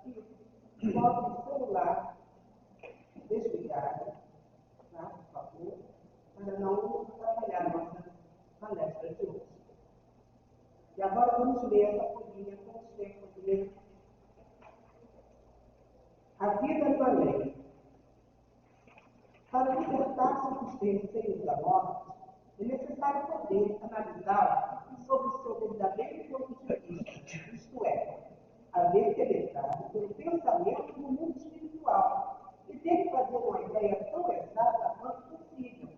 aqui, coloque o celular desligado, tá? Por favor, para não atrapalhar a nossa palestra de hoje. E agora vamos ler essa folhinha com você poder. A vida no além. Para libertar-se dos receios da morte, é necessário poder analisá-lo sob o seu verdadeiro ponto de vista, isto é, haver penetrado pelo pensamento no mundo espiritual e ter que fazer uma ideia tão exata quanto possível,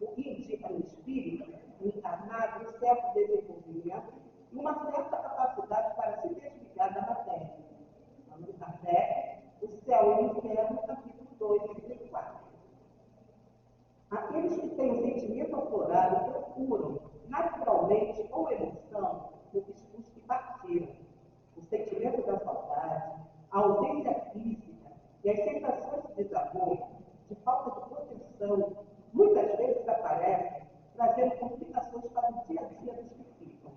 o que indica no espírito, encarnado, um certo desenvolvimento e uma certa capacidade para se desligar da matéria. Vamos Kardec, O Céu e o Inferno, capítulo 2, versículo 4. Aqueles que têm o sentimento aflorado procuram, naturalmente ou emoção, os que partiram. O sentimento da saudade, a ausência física e as sensações de desamor, de falta de proteção, muitas vezes aparecem, trazendo complicações para o dia a dia dos que ficam.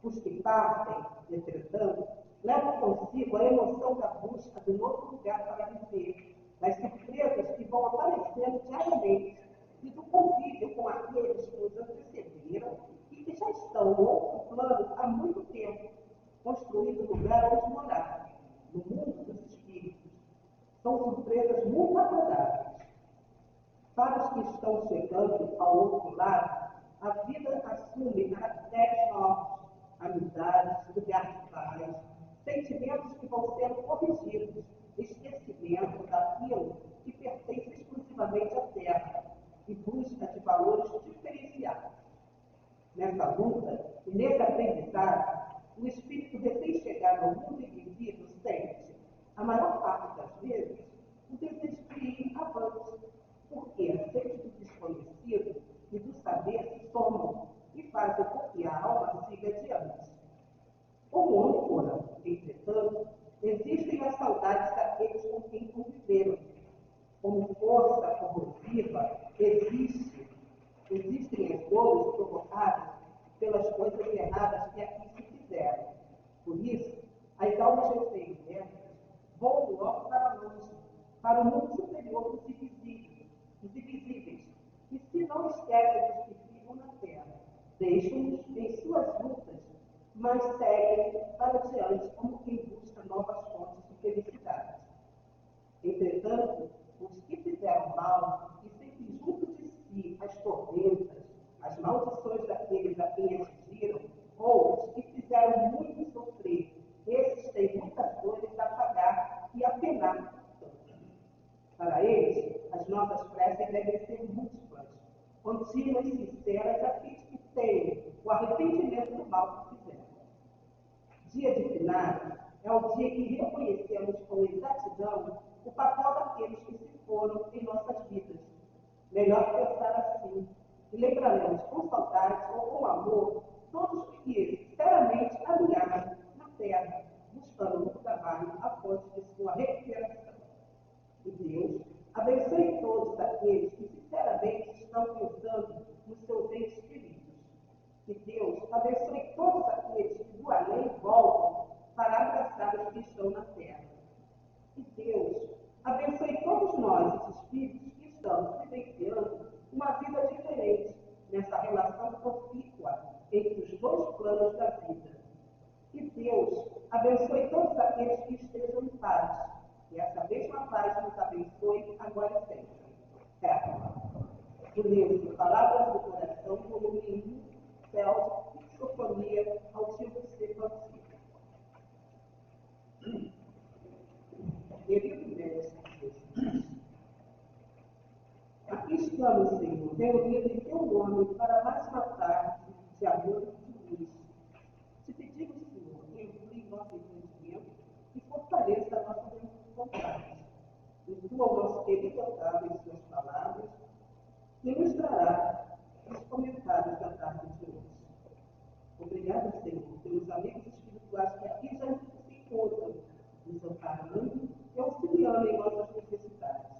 Os que partem, entretanto, levam consigo a emoção da busca de novo lugar para viver, das surpresas que vão aparecendo diariamente e do convívio com aqueles que nos antecederam e que já estão no outro plano há muito tempo, construindo o lugar onde morar, no mundo dos espíritos. São surpresas muito agradáveis. Para os que estão chegando ao outro lado, a vida assume caracteres novos, amizades, lugar de paz, sentimentos que vão sendo corrigidos, esquecimento daquilo que pertence exclusivamente à Terra e busca de valores diferenciados. Nessa luta e nesse aprendizado, o espírito recém-chegado ao mundo invisível sente, a maior parte das vezes, o desejo de ir avante, porque a sede do desconhecido e do saber se somam e fazem com que a alma siga adiante. Como âncora, entretanto, existem as saudades daqueles com quem conviveram. Como força corrosiva, existem as dores provocadas pelas coisas erradas que aqui se fizeram. Por isso, as almas recém-libertas voam logo para longe, para o mundo superior dos invisíveis, e se não esquecem dos que ficam na terra, deixam-nos em suas lutas, mas seguem para diante como quem busca novas fontes de felicidade. Entretanto, os que fizeram mal e sentem junto de si as tormentas, as maldições daqueles a quem atingiram, ou os que fizeram muito sofrer, esses têm muitas dores a pagar e a penar. Para eles, as nossas preces devem ser múltiplas, contínuas e sinceras, a fim de que tenham o arrependimento do mal que fizeram. Dia de finados é o dia que reconhecemos com exatidão o papel daqueles que se foram em nossas vidas. Melhor pensar assim, e lembraremos com saudade ou com amor todos que sinceramente caminharam na terra, buscando no trabalho a fonte de sua recuperação. E Deus abençoe todos aqueles que sinceramente estão pensando nos seus entes queridos. Que Deus abençoe todos aqueles que do além voltam para abraçar os que estão na terra. Que Deus abençoe todos nós, os espíritos que estamos vivenciando uma vida diferente nessa relação profícua entre os dois planos da vida. Que Deus abençoe todos aqueles que estejam em paz. E essa mesma paz nos abençoe agora e sempre. Do livro Palavras do Coração, volume 1, Céu, Psicofonia, Altivo C. Francisco. Querido Mestre Jesus, aqui estamos, Senhor, reunidos em teu nome para mais uma tarde de amor e de luz. Te pedimos, Senhor, que amplie nosso entendimento e fortaleça a nossa vontade. Instrua o nosso querido Otávio em suas palavras, que nos trará os comentários da tarde de hoje. Obrigada, Senhor, pelos amigos espirituais que aqui já se encontram, nos amparando e auxiliando em nossas necessidades,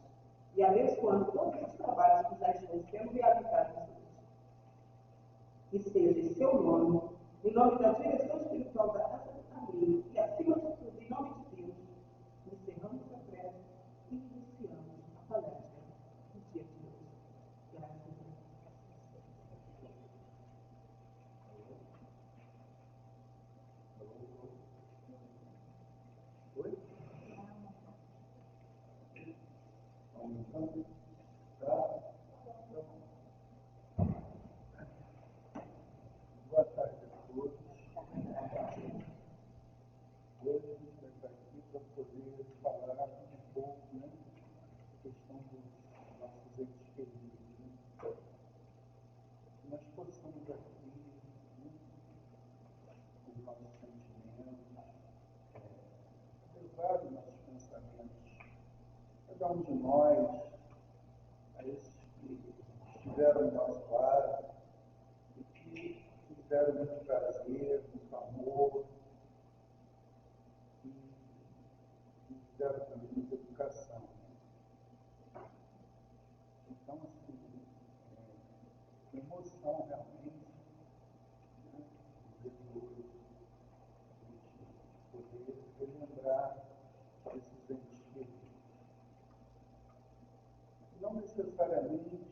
e abençoando todos os trabalhos que já estão sendo realizados hoje. Que seja em seu nome, em nome da direção espiritual da Casa do Caminho, e acima de tudo, em nome de Deus, para poder falar um pouco, né, a questão dos nossos entes queridos, né? Que nós possamos aqui, né, os nossos sentimentos, levar os nossos pensamentos, cada um de nós, a esses que estiveram ao nosso lado e que fizeram muito prazer, muito amor, e fizeram também muita educação. Então, assim, emoção realmente, né, depois a gente poder relembrar esses entes queridos. Não necessariamente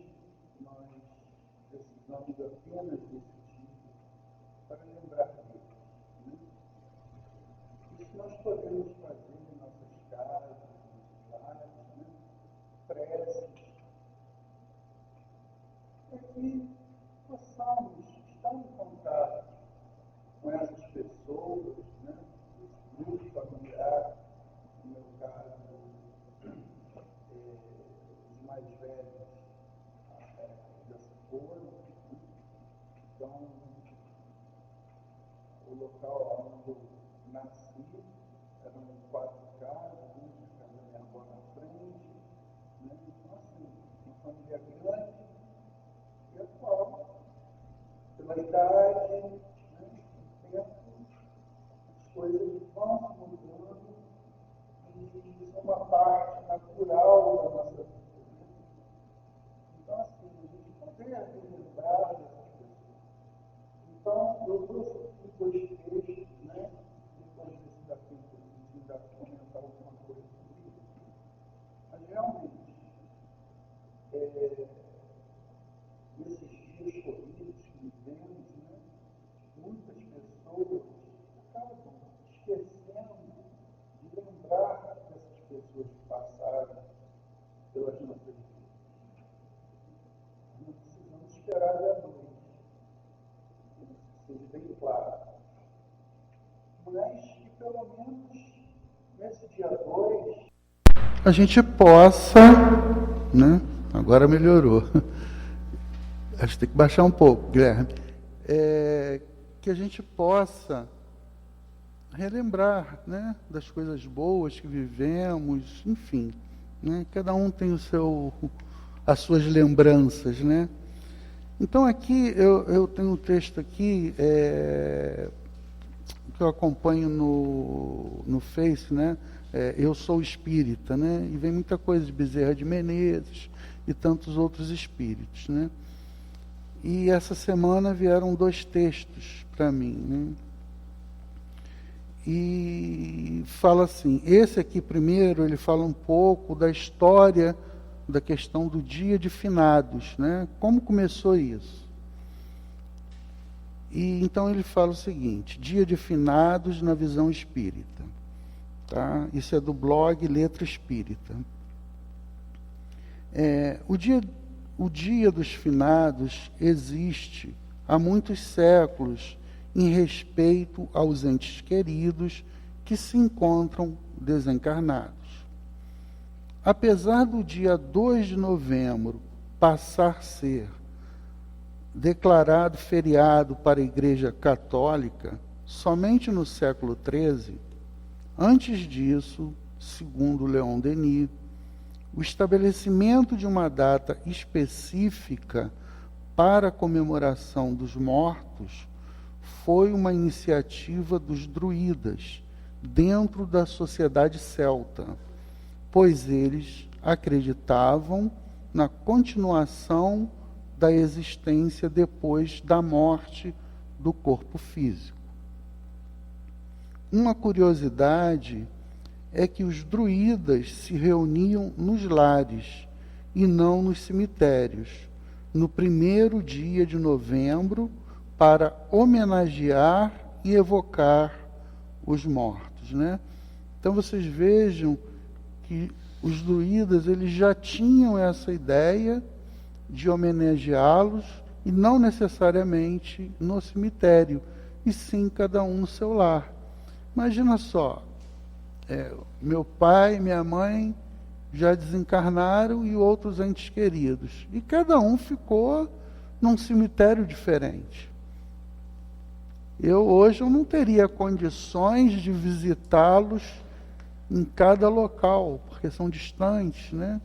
nós precisamos apenas desse dia para lembrar deles, né? Isso nós podemos fazer em nossas casas, nos lares, né? Preces, para que possamos estar em contato com essas pessoas, né? Esse grupo familiar, no meu caso, os mais velhos já se foram, né? Então, o local onde eu nasci eram 4 casas, né? A casa da minha avó na frente, né? Então, assim, uma família grande e a qual, pela idade, né, o tempo, as coisas vão mudando e isso é uma parte natural da nossa vida. Então, assim, a gente poder relembrar dessas pessoas. Então, eu trouxe aqui 2 textos, né? Depois desse da tempo, ainda comentar alguma coisa sobre isso. Mas, realmente, nesses dias corridos que vivemos, né? Muitas pessoas acabam esquecendo de lembrar dessas pessoas que passaram pelas nossas vidas. Não precisamos esperar da noite, que seja bem claro. Mas que pelo menos nesse dia 2 a gente possa, né? Agora melhorou. Acho que tem que baixar um pouco, Guilherme. Que a gente possa relembrar, né, das coisas boas que vivemos, enfim, né? Cada um tem as suas lembranças, né? Então aqui eu tenho um texto aqui que eu acompanho no Face, né? Eu sou espírita, né? E vem muita coisa de Bezerra de Menezes e tantos outros espíritos, né? E essa semana vieram 2 textos para mim, né? E fala assim, esse aqui primeiro, ele fala um pouco da história da questão do dia de finados, né? Como começou isso? E então ele fala o seguinte, dia de finados na visão espírita, tá? Isso é do blog Letra Espírita. O dia dos finados existe há muitos séculos em respeito aos entes queridos que se encontram desencarnados. Apesar do dia 2 de novembro passar a ser declarado feriado para a Igreja Católica somente no século XIII, antes disso, segundo Leon Denis, o estabelecimento de uma data específica para a comemoração dos mortos foi uma iniciativa dos druidas dentro da sociedade celta, pois eles acreditavam na continuação da existência depois da morte do corpo físico. Uma curiosidade é que os druidas se reuniam nos lares e não nos cemitérios, no primeiro dia de novembro, para homenagear e evocar os mortos, né? Então vocês vejam que os druidas eles já tinham essa ideia de homenageá-los e não necessariamente no cemitério, e sim cada um no seu lar. Imagina só, Meu pai e minha mãe já desencarnaram e outros entes queridos. E cada um ficou num cemitério diferente. Hoje eu não teria condições de visitá-los em cada local, porque são distantes, né?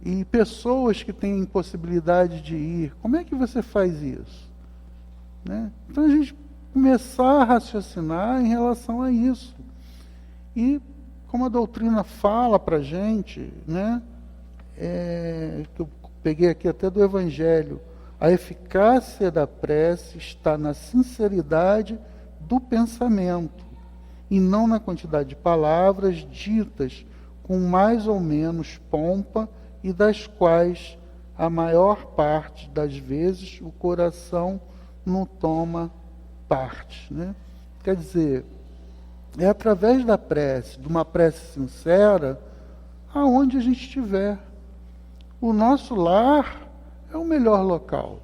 E pessoas que têm impossibilidade de ir, como é que você faz isso? Né? Então a gente começar a raciocinar em relação a isso. E como a doutrina fala para a gente, né? Que eu peguei aqui até do Evangelho, a eficácia da prece está na sinceridade do pensamento e não na quantidade de palavras ditas com mais ou menos pompa e das quais a maior parte das vezes o coração não toma parte, né? Quer dizer, é através da prece, de uma prece sincera, aonde a gente estiver. O nosso lar é o melhor local,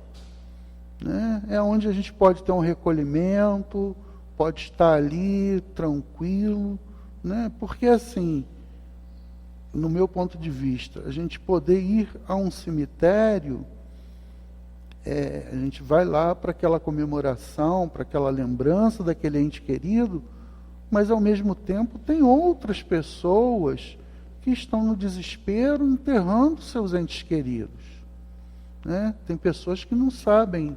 né? É onde a gente pode ter um recolhimento, pode estar ali tranquilo, né? Porque assim, no meu ponto de vista, a gente poder ir a um cemitério, a gente vai lá para aquela comemoração, para aquela lembrança daquele ente querido, mas ao mesmo tempo tem outras pessoas que estão no desespero enterrando seus entes queridos, né? Tem pessoas que não sabem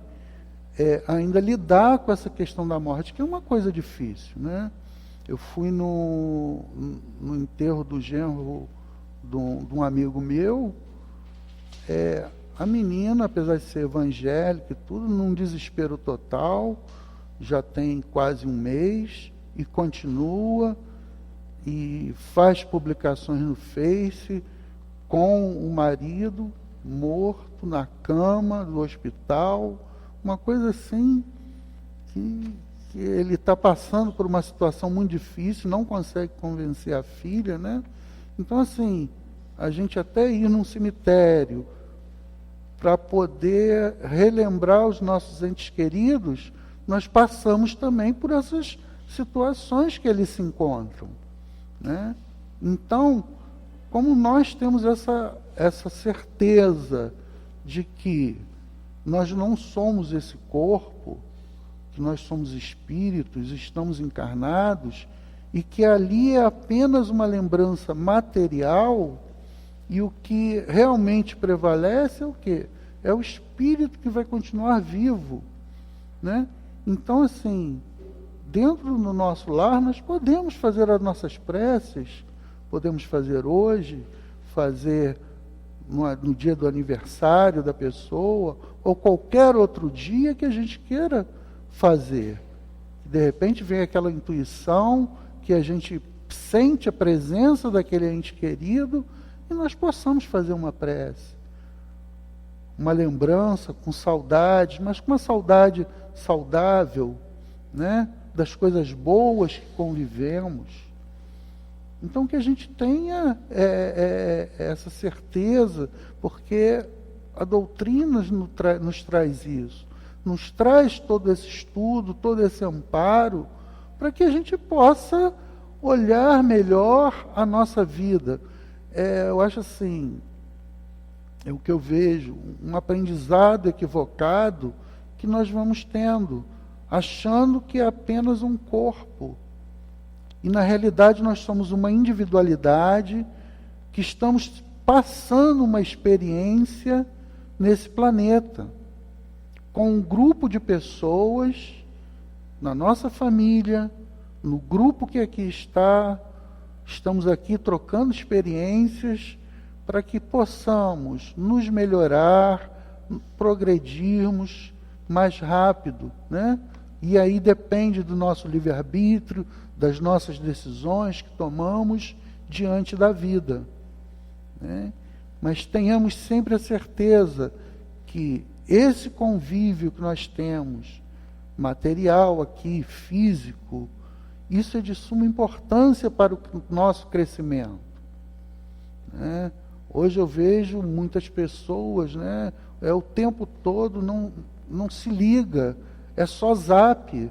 ainda lidar com essa questão da morte, que é uma coisa difícil, né? Eu fui no enterro do genro de um amigo meu, a menina, apesar de ser evangélica e tudo, num desespero total, já tem quase um mês, e continua, e faz publicações no Face, com o marido morto na cama do hospital, uma coisa assim, que ele está passando por uma situação muito difícil, não consegue convencer a filha, né? Então, assim, a gente até ir num cemitério para poder relembrar os nossos entes queridos, nós passamos também por essas situações que eles se encontram, né? Então, como nós temos essa certeza de que nós não somos esse corpo, que nós somos espíritos, estamos encarnados, e que ali é apenas uma lembrança material, e o que realmente prevalece é o quê? É o espírito que vai continuar vivo, né? Então, assim, dentro do nosso lar, nós podemos fazer as nossas preces, podemos fazer hoje, fazer no dia do aniversário da pessoa, ou qualquer outro dia que a gente queira fazer. De repente vem aquela intuição, que a gente sente a presença daquele ente querido, e nós possamos fazer uma prece. Uma lembrança com saudade, mas com uma saudade saudável, né? Das coisas boas que convivemos. Então que a gente tenha essa certeza, porque a doutrina nos traz isso, nos traz todo esse estudo, todo esse amparo, para que a gente possa olhar melhor a nossa vida. Eu acho assim, é o que eu vejo, um aprendizado equivocado que nós vamos tendo, achando que é apenas um corpo. E na realidade nós somos uma individualidade que estamos passando uma experiência nesse planeta, com um grupo de pessoas, na nossa família, no grupo que aqui está, estamos aqui trocando experiências para que possamos nos melhorar, progredirmos mais rápido, né? E aí depende do nosso livre-arbítrio, das nossas decisões que tomamos diante da vida, né? Mas tenhamos sempre a certeza que esse convívio que nós temos, material aqui, físico, isso é de suma importância para o nosso crescimento, né? Hoje eu vejo muitas pessoas, né? O tempo todo não se liga, é só zap,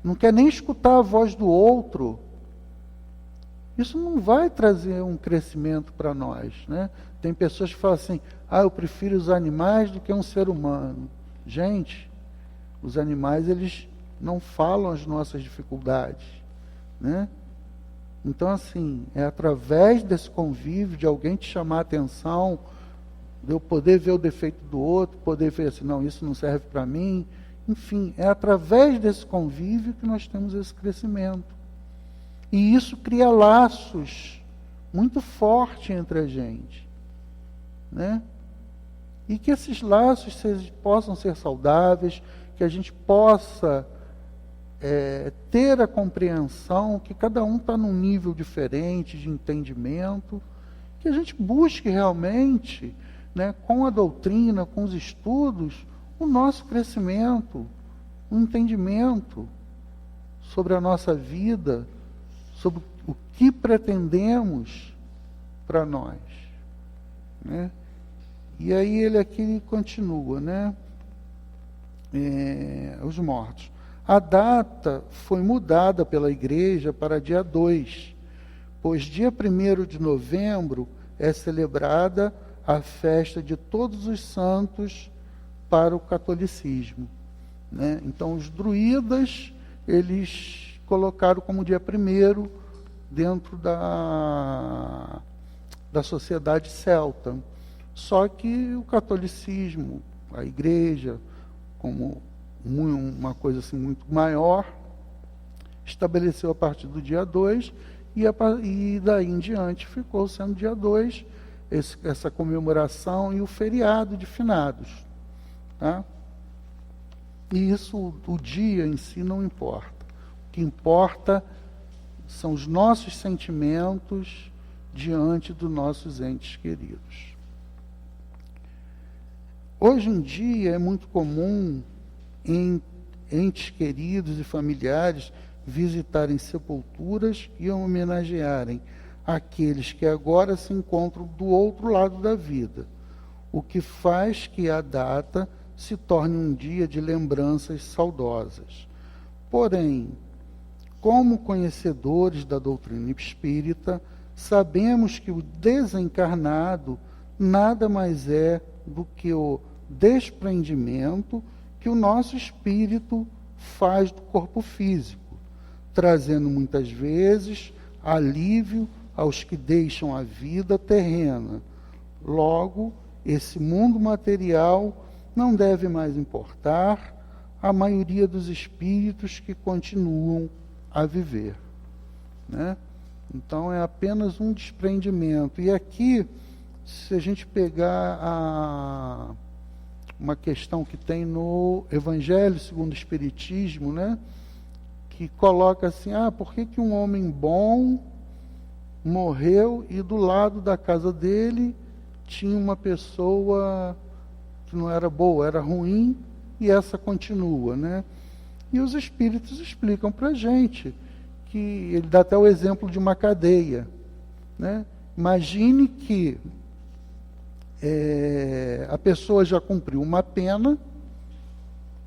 não quer nem escutar a voz do outro. isso não vai trazer um crescimento para nós, né? Tem pessoas que falam assim, eu prefiro os animais do que um ser humano. Gente, os animais, eles não falam as nossas dificuldades, né? Então, assim, é através desse convívio, de alguém te chamar a atenção, de eu poder ver o defeito do outro, poder ver assim, não, isso não serve para mim. Enfim, é através desse convívio que nós temos esse crescimento. E isso cria laços muito fortes entre a gente, né? E que esses laços possam ser saudáveis, que a gente possa ter a compreensão que cada um está num nível diferente de entendimento, que a gente busque realmente, né, com a doutrina, com os estudos, o nosso crescimento, o entendimento sobre a nossa vida, sobre o que pretendemos para nós, né? E aí ele aqui continua, né? Os mortos. A data foi mudada pela igreja para dia 2, pois dia 1º de novembro é celebrada a festa de todos os santos para o catolicismo, né? Então os druidas, eles colocaram como dia 1º dentro da sociedade celta. Só que o catolicismo, a igreja, como uma coisa assim muito maior, estabeleceu a partir do dia 2, e daí em diante ficou sendo dia 2, essa comemoração e o feriado de finados, tá? E isso, o dia em si não importa. O que importa são os nossos sentimentos diante dos nossos entes queridos. Hoje em dia é muito comum entes queridos e familiares visitarem sepulturas e homenagearem aqueles que agora se encontram do outro lado da vida, o que faz que a data se torne um dia de lembranças saudosas. Porém, como conhecedores da doutrina espírita, sabemos que o desencarnado nada mais é do que o desprendimento que o nosso espírito faz do corpo físico, trazendo muitas vezes alívio aos que deixam a vida terrena. Logo, esse mundo material não deve mais importar a maioria dos espíritos que continuam a viver, né? Então é apenas um desprendimento. E aqui, se a gente pegar uma questão que tem no Evangelho segundo o Espiritismo, né, que coloca assim, por que um homem bom morreu e do lado da casa dele tinha uma pessoa que não era boa, era ruim, e essa continua, né? E os espíritos explicam para a gente, que ele dá até o exemplo de uma cadeia, né? Imagine que a pessoa já cumpriu uma pena,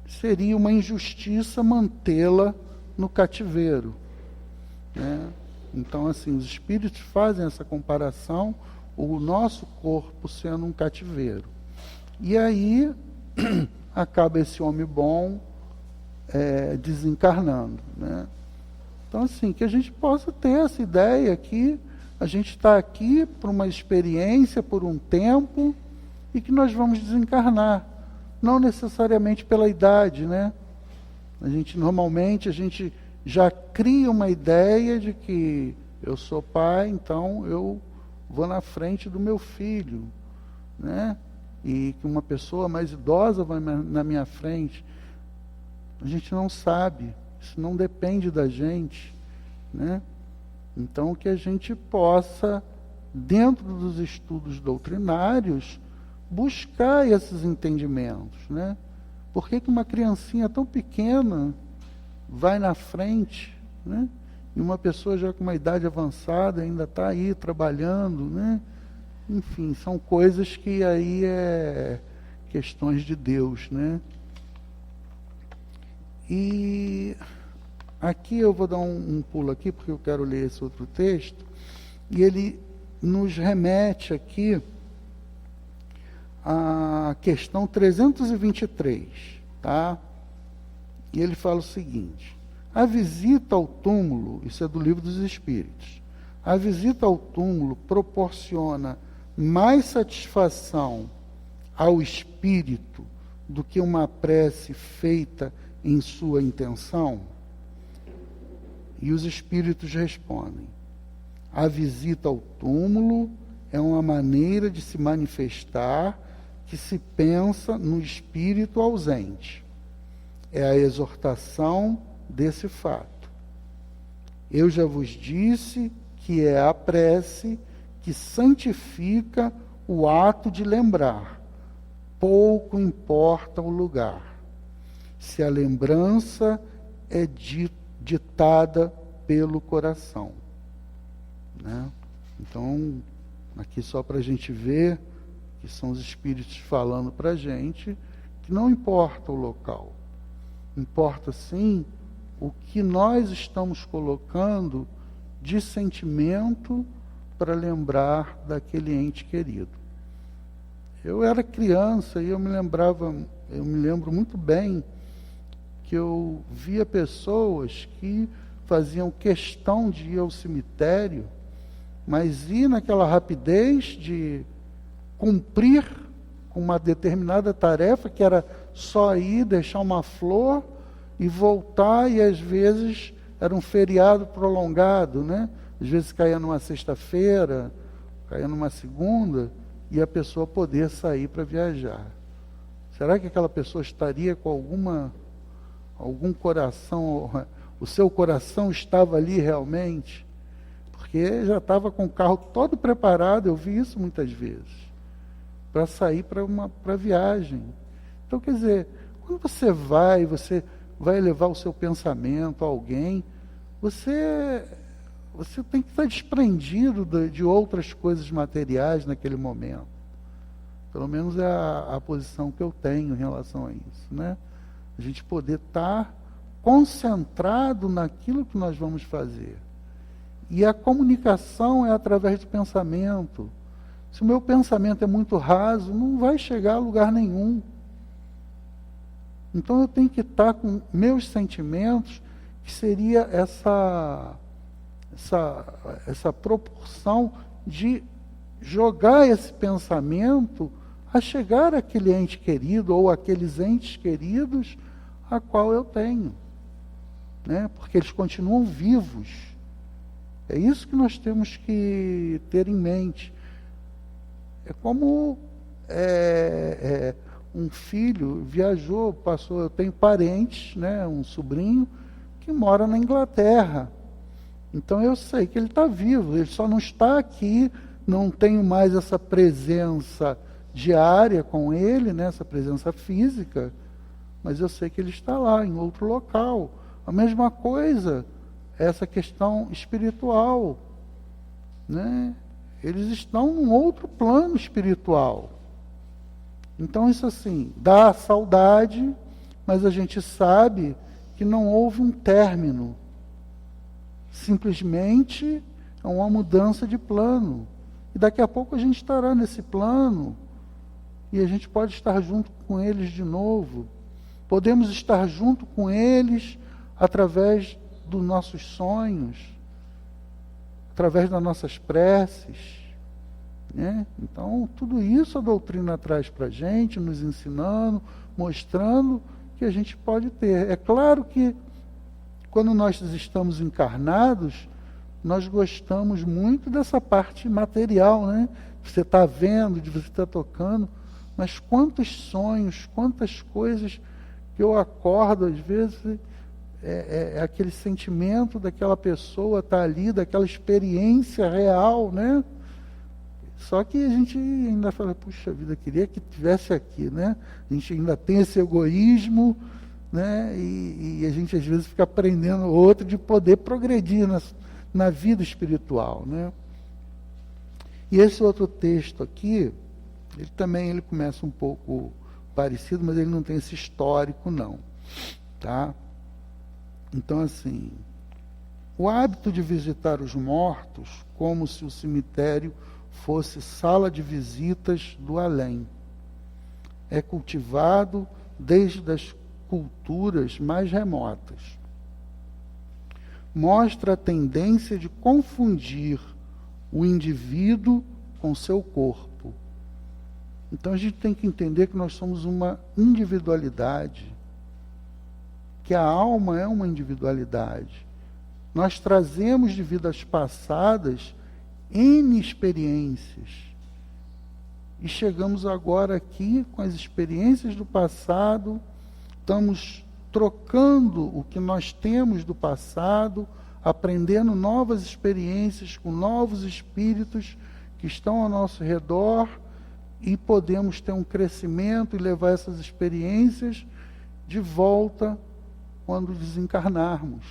seria uma injustiça mantê-la no cativeiro, né? Então, assim, os espíritos fazem essa comparação, o nosso corpo sendo um cativeiro. E aí, acaba esse homem bom desencarnando, né? Então, assim, que a gente possa ter essa ideia que a gente está aqui por uma experiência, por um tempo, e que nós vamos desencarnar. Não necessariamente pela idade, né? Normalmente, a gente já cria uma ideia de que eu sou pai, então eu vou na frente do meu filho, né? E que uma pessoa mais idosa vai na minha frente. A gente não sabe, isso não depende da gente, né? Então, que a gente possa, dentro dos estudos doutrinários, buscar esses entendimentos, né? Por que uma criancinha tão pequena vai na frente, né? E uma pessoa já com uma idade avançada ainda está aí trabalhando, né? Enfim, são coisas que aí questões de Deus, né? E aqui eu vou dar um pulo aqui, porque eu quero ler esse outro texto, e ele nos remete aqui à questão 323, tá? E ele fala o seguinte: a visita ao túmulo, isso é do Livro dos Espíritos, a visita ao túmulo proporciona mais satisfação ao espírito do que uma prece feita em sua intenção? E os espíritos respondem: a visita ao túmulo é uma maneira de se manifestar que se pensa no espírito ausente. É a exortação desse fato. Eu já vos disse que é a prece que santifica o ato de lembrar. Pouco importa o lugar, se a lembrança é ditada pelo coração, né? Então, aqui só para a gente ver que são os espíritos falando para a gente que não importa o local, importa sim o que nós estamos colocando de sentimento para lembrar daquele ente querido. Eu era criança e eu me lembro muito bem que eu via pessoas que faziam questão de ir ao cemitério, mas ir naquela rapidez de cumprir com uma determinada tarefa, que era só ir, deixar uma flor e voltar, e às vezes era um feriado prolongado, né? Às vezes caía numa sexta-feira, caía numa segunda, e a pessoa poder sair para viajar. Será que aquela pessoa estaria com algum coração, o seu coração estava ali realmente? Porque já estava com o carro todo preparado, eu vi isso muitas vezes, para sair para viagem. Então, quer dizer, quando você vai levar o seu pensamento a alguém, você tem que estar desprendido de outras coisas materiais naquele momento. Pelo menos é a posição que eu tenho em relação a isso, né? A gente poder estar concentrado naquilo que nós vamos fazer. E a comunicação é através do pensamento. Se o meu pensamento é muito raso, não vai chegar a lugar nenhum. Então eu tenho que estar com meus sentimentos, que seria essa proporção de jogar esse pensamento a chegar àquele ente querido ou aqueles entes queridos a qual eu tenho, né? Porque eles continuam vivos. É isso que nós temos que ter em mente. É como um filho viajou, passou, eu tenho parentes, né, um sobrinho que mora na Inglaterra. Então eu sei que ele está vivo, ele só não está aqui, não tenho mais essa presença diária com ele, né, essa presença física, mas eu sei que ele está lá, em outro local. A mesma coisa, essa questão espiritual, né? Eles estão num outro plano espiritual. Então isso assim, dá saudade, mas a gente sabe que não houve um término. Simplesmente é uma mudança de plano. E daqui a pouco a gente estará nesse plano e a gente pode estar junto com eles de novo. Podemos estar junto com eles através dos nossos sonhos, através das nossas preces, né? Então, tudo isso a doutrina traz para a gente, nos ensinando, mostrando que a gente pode ter. É claro que quando nós estamos encarnados, nós gostamos muito dessa parte material, né? Você está vendo, de você estar tocando, mas quantos sonhos, quantas coisas que eu acordo, às vezes, é aquele sentimento daquela pessoa estar ali, daquela experiência real, né? Só que a gente ainda fala, puxa vida, queria que tivesse aqui, né? A gente ainda tem esse egoísmo, né? E a gente às vezes fica aprendendo outro de poder progredir na vida espiritual, né? E esse outro texto aqui, ele começa um pouco parecido, mas ele não tem esse histórico não, tá? Então, assim, o hábito de visitar os mortos como se o cemitério fosse sala de visitas do além é cultivado desde as culturas mais remotas. Mostra a tendência de confundir o indivíduo com seu corpo. Então a gente tem que entender que nós somos uma individualidade, que a alma é uma individualidade. Nós trazemos de vidas passadas N experiências. E chegamos agora aqui com as experiências do passado, estamos trocando o que nós temos do passado, aprendendo novas experiências com novos espíritos que estão ao nosso redor, e podemos ter um crescimento e levar essas experiências de volta quando desencarnarmos.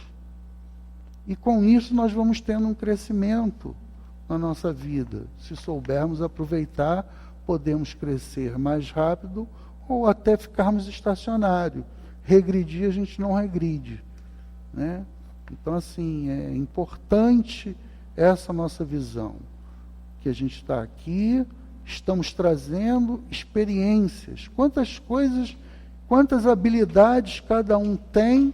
E com isso nós vamos tendo um crescimento na nossa vida. Se soubermos aproveitar, podemos crescer mais rápido ou até ficarmos estacionários. Regredir, a gente não regride, né? Então, assim, é importante essa nossa visão, que a gente está aqui, estamos trazendo experiências. Quantas coisas, quantas habilidades cada um tem,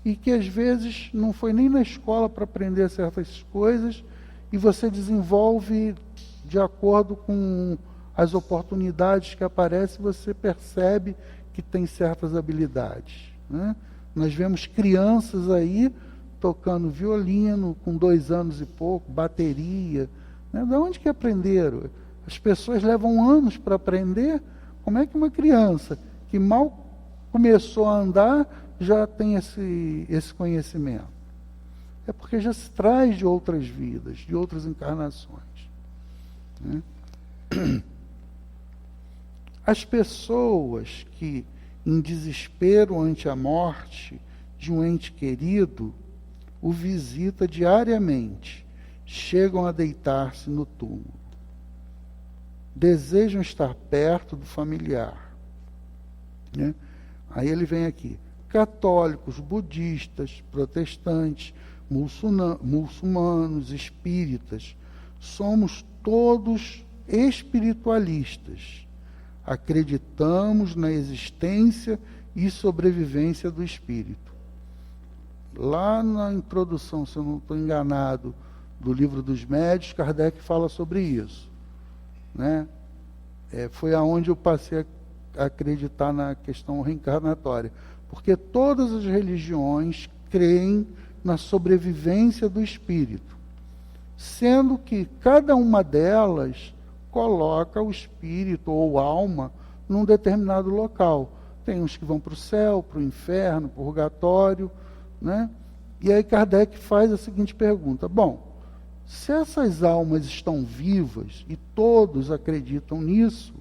e que às vezes não foi nem na escola para aprender certas coisas, e você desenvolve de acordo com as oportunidades que aparecem, você percebe que tem certas habilidades, né? Nós vemos crianças aí tocando violino com 2 anos e pouco, bateria, né? De onde que aprenderam? As pessoas levam anos para aprender. Como é que uma criança que mal começou a andar já tem esse conhecimento? É porque já se traz de outras vidas, de outras encarnações, né? As pessoas que, em desespero ante a morte de um ente querido, o visita diariamente, chegam a deitar-se no túmulo. Desejam estar perto do familiar, né? Aí ele vem aqui: católicos, budistas, protestantes, muçulmanos, espíritas, somos todos espiritualistas. Acreditamos na existência e sobrevivência do espírito. Lá na introdução, se eu não estou enganado, do Livro dos Médiuns, Kardec fala sobre isso, né? Foi aonde eu passei a acreditar na questão reencarnatória, porque todas as religiões creem na sobrevivência do espírito, sendo que cada uma delas coloca o espírito ou alma num determinado local. Tem uns que vão para o céu, para o inferno, purgatório, né? E aí Kardec faz a seguinte pergunta: bom, se essas almas estão vivas e todos acreditam nisso,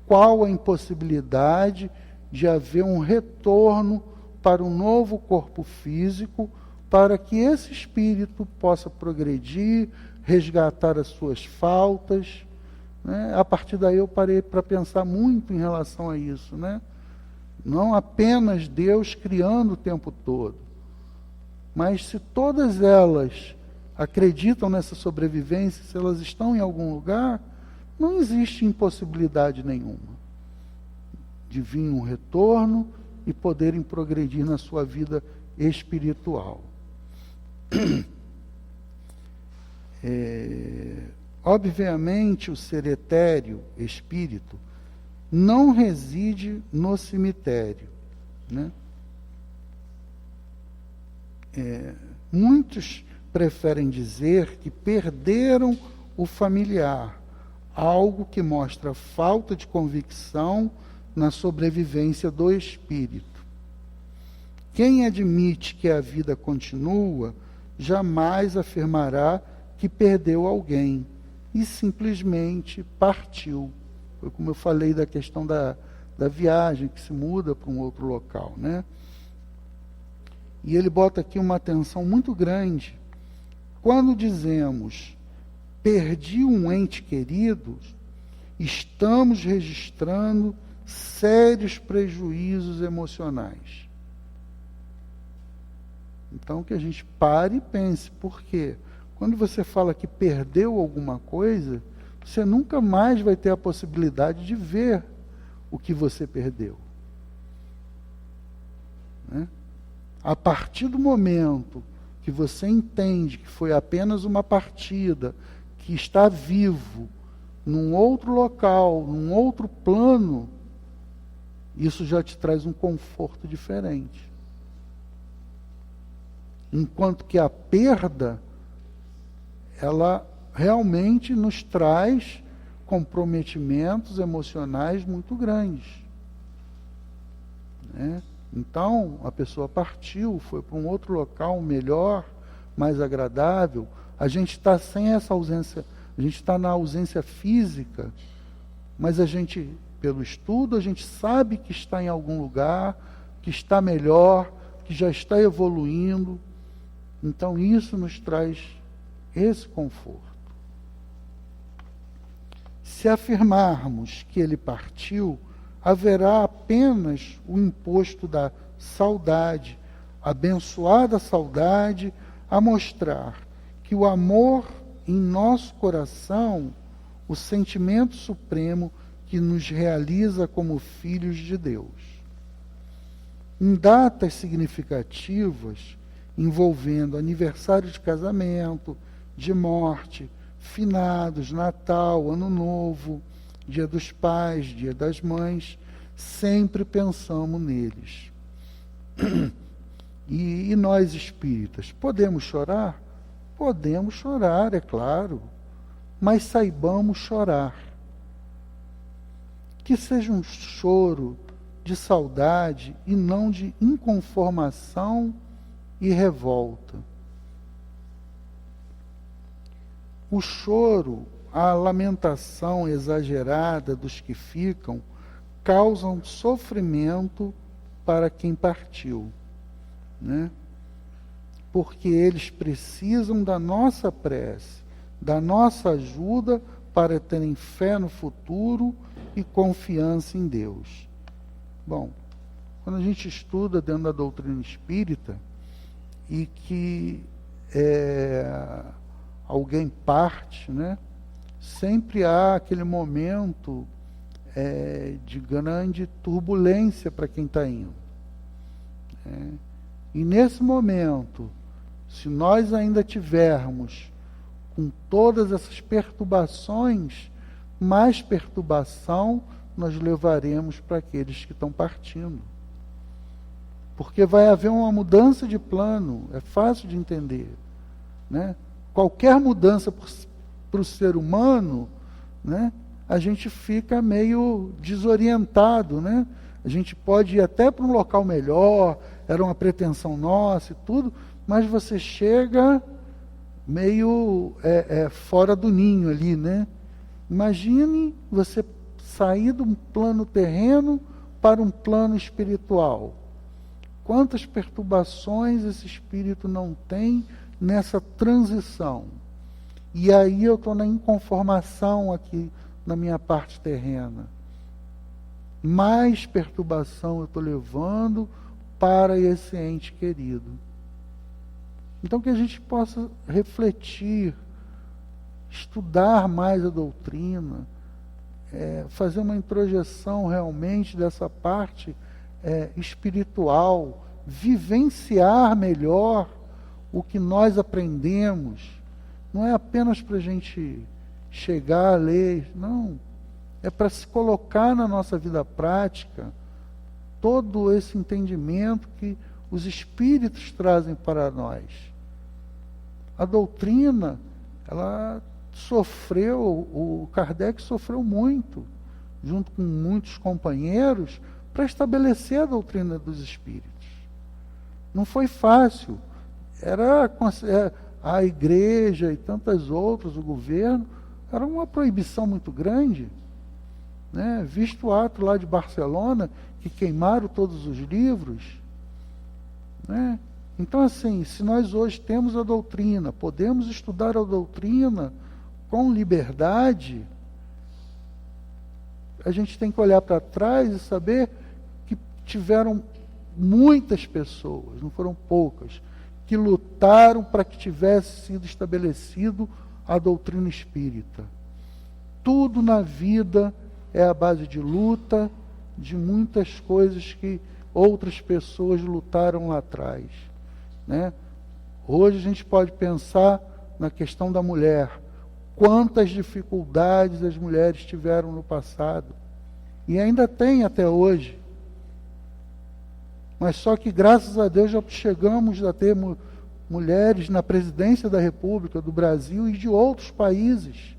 qual a impossibilidade de haver um retorno para um novo corpo físico, para que esse espírito possa progredir, resgatar as suas faltas, né? A partir daí eu parei para pensar muito em relação a isso, né? Não apenas Deus criando o tempo todo, mas se todas elas acreditam nessa sobrevivência, se elas estão em algum lugar, não existe impossibilidade nenhuma de vir um retorno e poderem progredir na sua vida espiritual. Obviamente, o ser etéreo, espírito, não reside no cemitério, né? Muitos preferem dizer que perderam o familiar, algo que mostra falta de convicção na sobrevivência do espírito. Quem admite que a vida continua, jamais afirmará que perdeu alguém e simplesmente partiu. Foi como eu falei da questão da viagem, que se muda para um outro local, né? E ele bota aqui uma atenção muito grande. Quando dizemos perdi um ente querido, estamos registrando sérios prejuízos emocionais. Então, que a gente pare e pense. Por quê? Quando você fala que perdeu alguma coisa, você nunca mais vai ter a possibilidade de ver o que você perdeu. Né? A partir do momento que você entende que foi apenas uma partida, que está vivo, num outro local, num outro plano, isso já te traz um conforto diferente. Enquanto que a perda, ela realmente nos traz comprometimentos emocionais muito grandes. Né? Então, a pessoa partiu, foi para um outro local melhor, mais agradável. A gente está sem essa ausência, a gente está na ausência física, mas a gente, pelo estudo, a gente sabe que está em algum lugar, que está melhor, que já está evoluindo. Então, isso nos traz esse conforto. Se afirmarmos que ele partiu, haverá apenas o imposto da saudade, abençoada saudade, a mostrar que o amor em nosso coração, o sentimento supremo que nos realiza como filhos de Deus. Em datas significativas, envolvendo aniversário de casamento, de morte, finados, Natal, Ano Novo, Dia dos Pais, Dia das Mães, sempre pensamos neles. E nós espíritas, podemos chorar? Podemos chorar, é claro, mas saibamos chorar. Que seja um choro de saudade e não de inconformação e revolta. O choro, a lamentação exagerada dos que ficam, causam sofrimento para quem partiu, né? Porque eles precisam da nossa prece, da nossa ajuda para terem fé no futuro e confiança em Deus. Bom, quando a gente estuda dentro da doutrina espírita e que alguém parte, né? Sempre há aquele momento de grande turbulência para quem está indo. E nesse momento, se nós ainda tivermos com todas essas perturbações, mais perturbação nós levaremos para aqueles que estão partindo. Porque vai haver uma mudança de plano, é fácil de entender, né? Qualquer mudança para o ser humano, né, a gente fica meio desorientado, né? A gente pode ir até para um local melhor, era uma pretensão nossa e tudo, mas você chega meio fora do ninho ali, né? Imagine você sair de um plano terreno para um plano espiritual. Quantas perturbações esse espírito não tem nessa transição? E aí eu estou na inconformação aqui na minha parte terrena. Mais perturbação eu estou levando para esse ente querido. Então que a gente possa refletir, estudar mais a doutrina, fazer uma introjeção realmente dessa parte espiritual, vivenciar melhor o que nós aprendemos. Não é apenas para a gente chegar a ler, não. É para se colocar na nossa vida prática todo esse entendimento que os espíritos trazem para nós. A doutrina, ela sofreu, o Kardec sofreu muito, junto com muitos companheiros, para estabelecer a doutrina dos espíritos. Não foi fácil. Era a igreja e tantas outras, o governo, era uma proibição muito grande, né? Visto o ato lá de Barcelona, que queimaram todos os livros, né? Então, assim, se nós hoje temos a doutrina, podemos estudar a doutrina com liberdade, a gente tem que olhar para trás e saber que tiveram muitas pessoas, não foram poucas, que lutaram para que tivesse sido estabelecido a doutrina espírita. Tudo na vida é a base de luta, de muitas coisas que outras pessoas lutaram lá atrás, né? Hoje a gente pode pensar na questão da mulher. Quantas dificuldades as mulheres tiveram no passado. E ainda tem até hoje. Mas só que, graças a Deus, já chegamos a ter mulheres na presidência da República do Brasil e de outros países.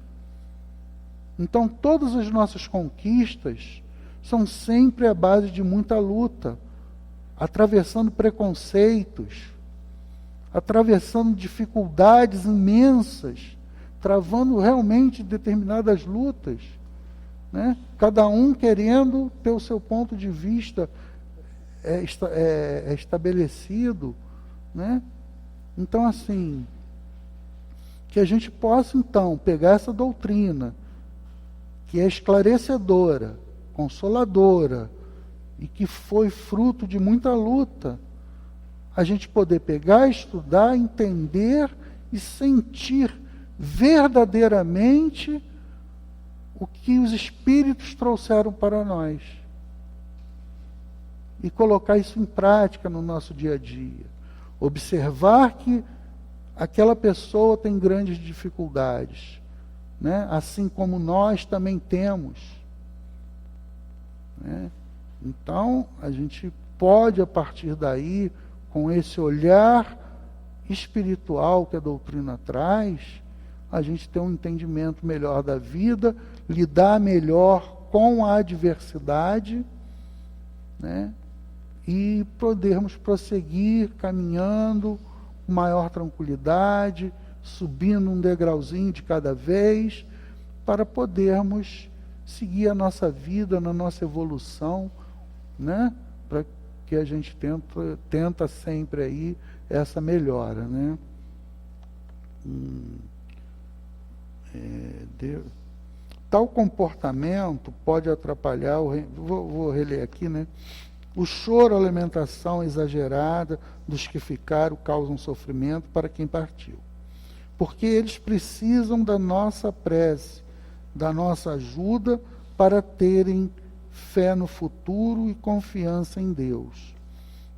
Então, todas as nossas conquistas são sempre à base de muita luta, atravessando preconceitos, atravessando dificuldades imensas, travando realmente determinadas lutas, né? Cada um querendo ter o seu ponto de vista estabelecido, né? Então, assim, que a gente possa, então, pegar essa doutrina, que é esclarecedora, consoladora, e que foi fruto de muita luta, a gente poder pegar, estudar, entender e sentir verdadeiramente o que os Espíritos trouxeram para nós. E colocar isso em prática no nosso dia a dia. Observar que aquela pessoa tem grandes dificuldades, né? Assim como nós também temos, né? Então, a gente pode, a partir daí, com esse olhar espiritual que a doutrina traz, a gente ter um entendimento melhor da vida, lidar melhor com a adversidade, né? E podermos prosseguir caminhando com maior tranquilidade, subindo um degrauzinho de cada vez, para podermos seguir a nossa vida, na nossa evolução, né? Para que a gente tenta sempre aí essa melhora, né? Tal comportamento pode atrapalhar, vou reler aqui, né? O choro, a lamentação exagerada dos que ficaram causam sofrimento para quem partiu. Porque eles precisam da nossa prece, da nossa ajuda para terem fé no futuro e confiança em Deus.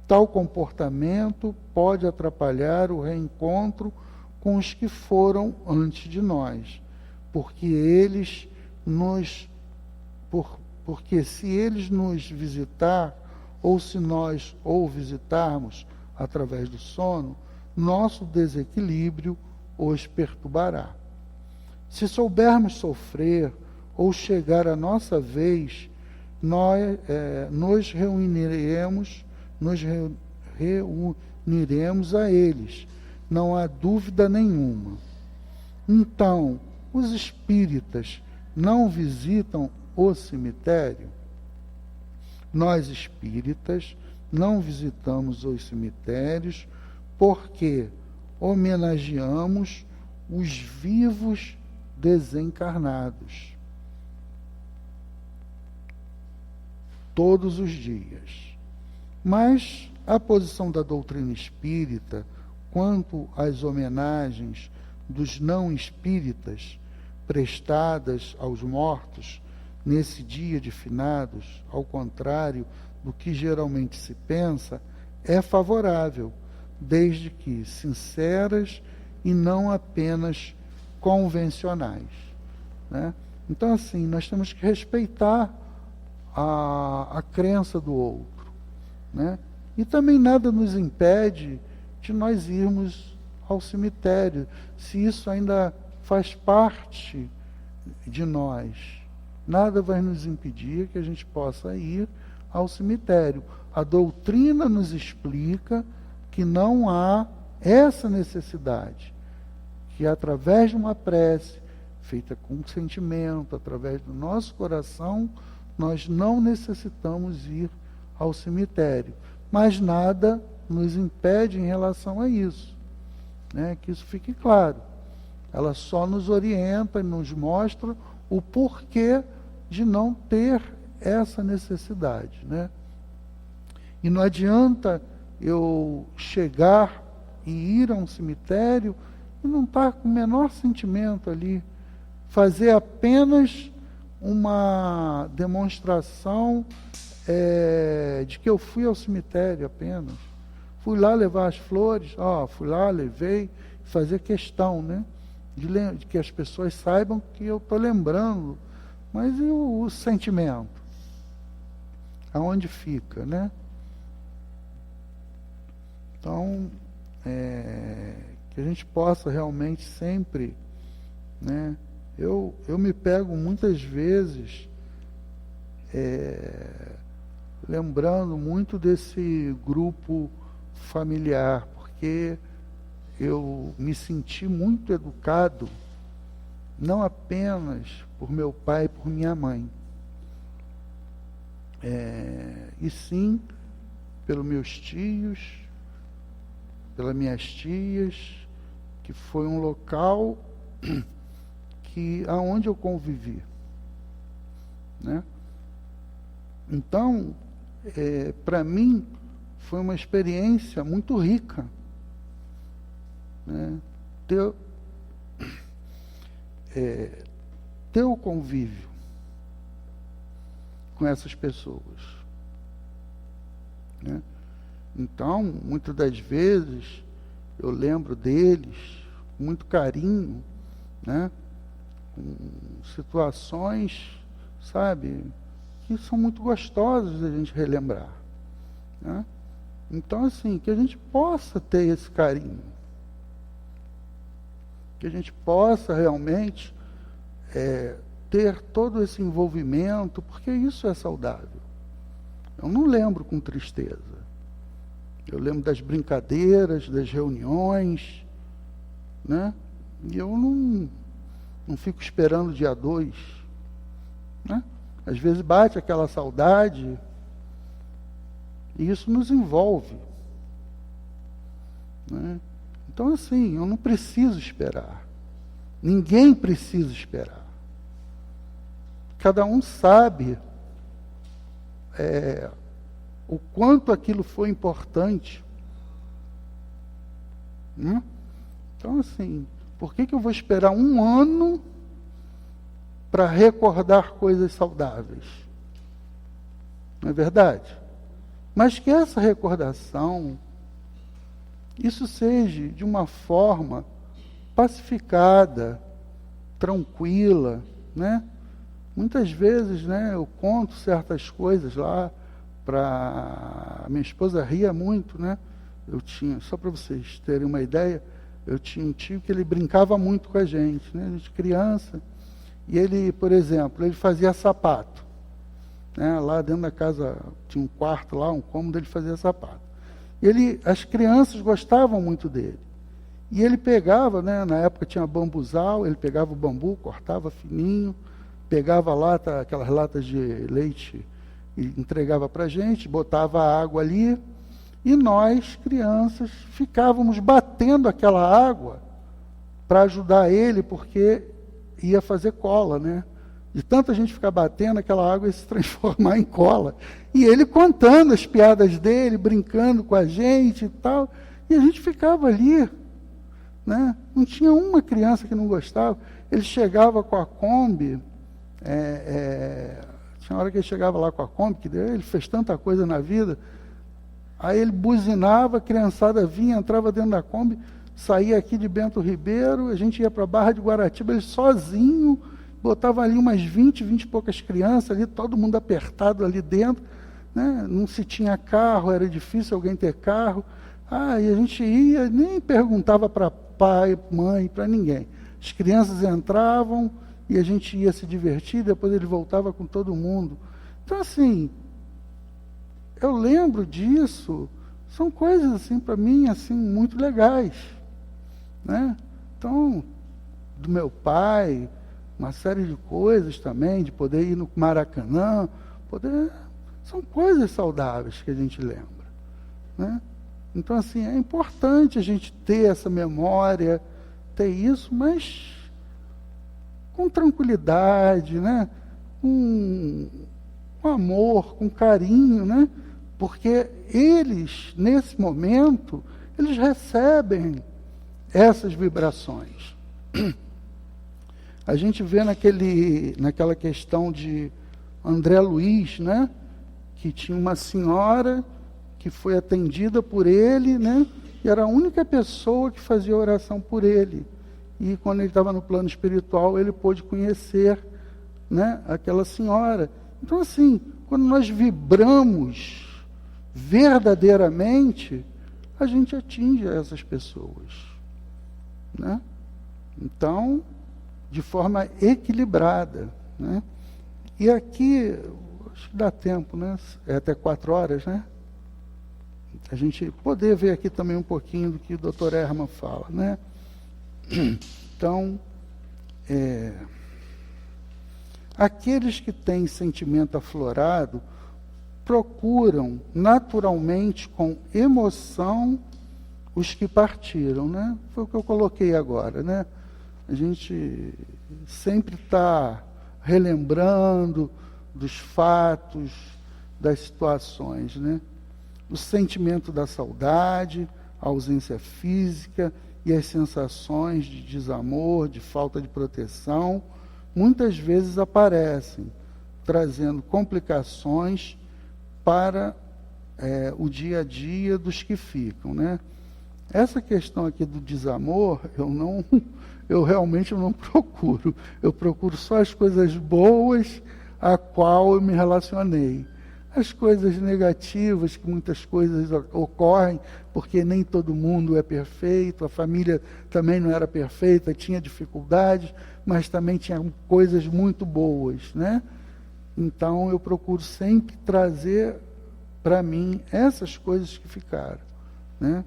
Tal comportamento pode atrapalhar o reencontro com os que foram antes de nós, porque se eles nos visitar, ou se nós ou visitarmos através do sono, nosso desequilíbrio os perturbará. Se soubermos sofrer ou chegar a nossa vez, nos reuniremos a eles, não há dúvida nenhuma. Então, os espíritas não visitam o cemitério? Nós espíritas não visitamos os cemitérios porque homenageamos os vivos desencarnados todos os dias. Mas a posição da doutrina espírita quanto às homenagens dos não espíritas prestadas aos mortos nesse dia de finados, ao contrário do que geralmente se pensa, é favorável, desde que sinceras e não apenas convencionais, né? Então, assim, nós temos que respeitar a crença do outro, né? E também nada nos impede de nós irmos ao cemitério, se isso ainda faz parte de nós. Nada vai nos impedir que a gente possa ir ao cemitério. A doutrina nos explica que não há essa necessidade, que através de uma prece feita com sentimento, através do nosso coração, nós não necessitamos ir ao cemitério. Mas nada nos impede em relação a isso, né? Que isso fique claro. Ela só nos orienta e nos mostra o porquê de não ter essa necessidade, né? E não adianta eu chegar e ir a um cemitério e não estar com o menor sentimento ali. Fazer apenas uma demonstração de que eu fui ao cemitério apenas. Fui lá levar as flores, fui lá, levei, fazer questão, né? De que as pessoas saibam que eu estou lembrando. Mas e o sentimento? Aonde fica, né? Então, que a gente possa realmente sempre, né? Eu me pego muitas vezes lembrando muito desse grupo familiar, porque eu me senti muito educado, não apenas por meu pai e por minha mãe, e sim pelos meus tios, pelas minhas tias, que foi um local aonde eu convivi, né? Então, para mim, foi uma experiência muito rica, né? Ter o convívio com essas pessoas, né? Então, muitas das vezes, eu lembro deles com muito carinho, né? Com situações, sabe, que são muito gostosas da gente relembrar, né? Então, assim, que a gente possa ter esse carinho, que a gente possa realmente ter todo esse envolvimento, porque isso é saudável. Eu não lembro com tristeza. Eu lembro das brincadeiras, das reuniões, né? E eu não fico esperando o dia 2, né? Às vezes bate aquela saudade e isso nos envolve, né? Então, assim, eu não preciso esperar. Ninguém precisa esperar. Cada um sabe o quanto aquilo foi importante, né? Então, assim, por que eu vou esperar 1 ano para recordar coisas saudáveis? Não é verdade? Mas que essa recordação, isso seja de uma forma pacificada, tranquila, né? Muitas vezes, né, eu conto certas coisas lá para... Minha esposa ria muito, né? Eu tinha, só para vocês terem uma ideia, eu tinha um tio que ele brincava muito com a gente, né? A gente criança, e ele, por exemplo, ele fazia sapato, né? Lá dentro da casa tinha um quarto lá, um cômodo, ele fazia sapato. As crianças gostavam muito dele. E ele pegava, né, na época tinha bambuzal, ele pegava o bambu, cortava fininho, pegava aquelas latas de leite e entregava para a gente, botava a água ali, e nós, crianças, ficávamos batendo aquela água para ajudar ele, porque ia fazer cola, né? De tanta gente ficar batendo, aquela água ia se transformar em cola. E ele contando as piadas dele, brincando com a gente e tal, e a gente ficava ali, né? Não tinha uma criança que não gostava. Ele chegava com a Kombi, tinha hora que ele chegava lá com a Kombi, que ele fez tanta coisa na vida, aí ele buzinava, a criançada vinha, entrava dentro da Kombi, saía aqui de Bento Ribeiro, a gente ia para a Barra de Guaratiba, ele sozinho, botava ali umas 20 e poucas crianças ali, todo mundo apertado ali dentro, né? Não se tinha carro, era difícil alguém ter carro. E a gente ia, nem perguntava para pai, mãe, para ninguém. As crianças entravam e a gente ia se divertir, depois ele voltava com todo mundo. Então, assim, eu lembro disso, são coisas, assim, para mim, assim, muito legais, né? Então, do meu pai, uma série de coisas também, de poder ir no Maracanã, são coisas saudáveis que a gente lembra, né? Então, assim, é importante a gente ter essa memória, ter isso, mas com tranquilidade, né? Com amor, com carinho, né? Porque eles, nesse momento, eles recebem essas vibrações. A gente vê naquela questão de André Luiz, né? Que tinha uma senhora que foi atendida por ele, né? E era a única pessoa que fazia oração por ele. E quando ele estava no plano espiritual, ele pôde conhecer, né, aquela senhora. Então, assim, quando nós vibramos verdadeiramente, a gente atinge essas pessoas, né? Então, de forma equilibrada, né? E aqui, acho que dá tempo, né? É até 4 horas, né? A gente poder ver aqui também um pouquinho do que o Dr. Herman fala, né? Então, aqueles que têm sentimento aflorado procuram naturalmente, com emoção, os que partiram, né? Foi o que eu coloquei agora, né? A gente sempre está relembrando dos fatos, das situações, né? O sentimento da saudade, a ausência física e as sensações de desamor, de falta de proteção, muitas vezes aparecem, trazendo complicações para o dia a dia dos que ficam, né? Essa questão aqui do desamor, eu realmente não procuro. Eu procuro só as coisas boas a qual eu me relacionei. As coisas negativas, que muitas coisas ocorrem, porque nem todo mundo é perfeito, a família também não era perfeita, tinha dificuldades, mas também tinha coisas muito boas, né? Então eu procuro sempre trazer para mim essas coisas que ficaram, né?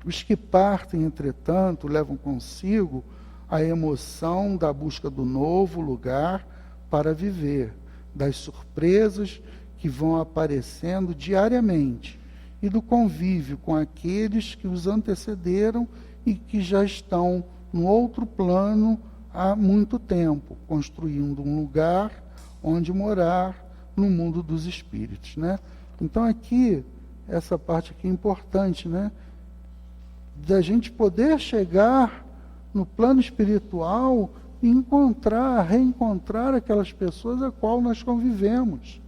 Os que partem, entretanto, levam consigo a emoção da busca do novo lugar para viver, das surpresas que vão aparecendo diariamente e do convívio com aqueles que os antecederam e que já estão no outro plano há muito tempo, construindo um lugar onde morar no mundo dos espíritos, né? Então aqui, essa parte aqui é importante, né? Da gente poder chegar no plano espiritual e reencontrar aquelas pessoas a qual nós convivemos,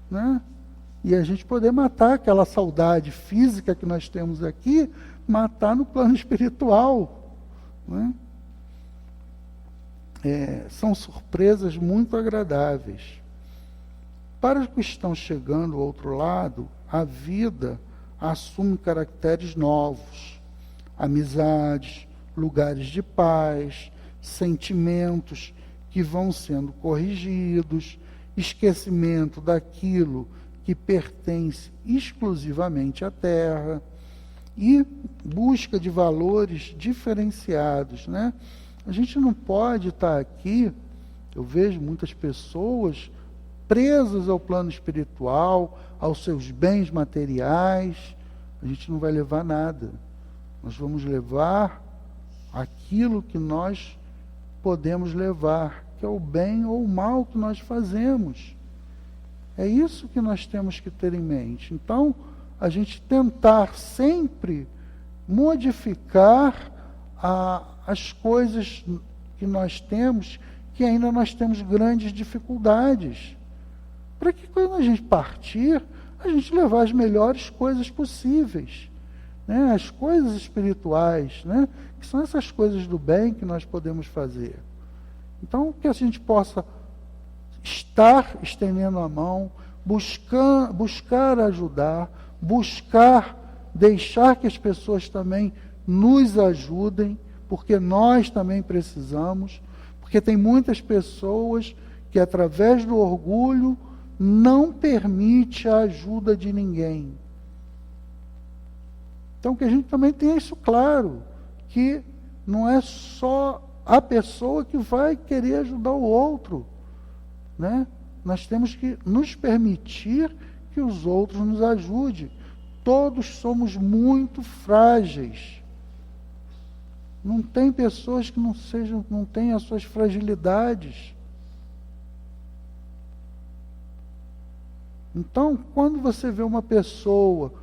né? E a gente poder matar aquela saudade física que nós temos aqui, matar no plano espiritual, né? São surpresas muito agradáveis. Para os que estão chegando ao outro lado, a vida assume caracteres novos, amizades, lugares de paz, sentimentos que vão sendo corrigidos, esquecimento daquilo que pertence exclusivamente à Terra e busca de valores diferenciados, né? A gente não pode estar aqui, eu vejo muitas pessoas presas ao plano espiritual, aos seus bens materiais. A gente não vai levar nada. Nós vamos levar aquilo que nós podemos levar, que é o bem ou o mal que nós fazemos. É isso que nós temos que ter em mente. Então, a gente tentar sempre modificar as coisas que nós temos, que ainda nós temos grandes dificuldades. Para que quando a gente partir, a gente levar as melhores coisas possíveis, né? As coisas espirituais, né? Que são essas coisas do bem que nós podemos fazer. Então, que a gente possa estar estendendo a mão, buscar ajudar, deixar que as pessoas também nos ajudem, porque nós também precisamos, porque tem muitas pessoas que através do orgulho não permite a ajuda de ninguém. Então que a gente também tenha isso claro, que não é só a pessoa que vai querer ajudar o outro, né? Nós temos que nos permitir que os outros nos ajudem. Todos somos muito frágeis. Não tem pessoas que não tenham as suas fragilidades. Então, quando você vê uma pessoa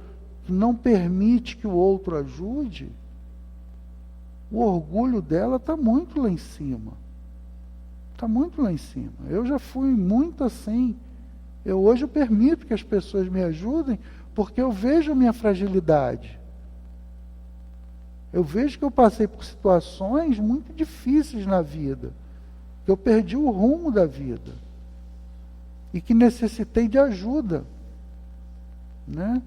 que não permite que o outro ajude, o orgulho dela está muito lá em cima. Está muito lá em cima. Eu já fui muito assim. Hoje eu permito que as pessoas me ajudem, porque eu vejo a minha fragilidade. Eu vejo que eu passei por situações muito difíceis na vida, que eu perdi o rumo da vida e que necessitei de ajuda, né?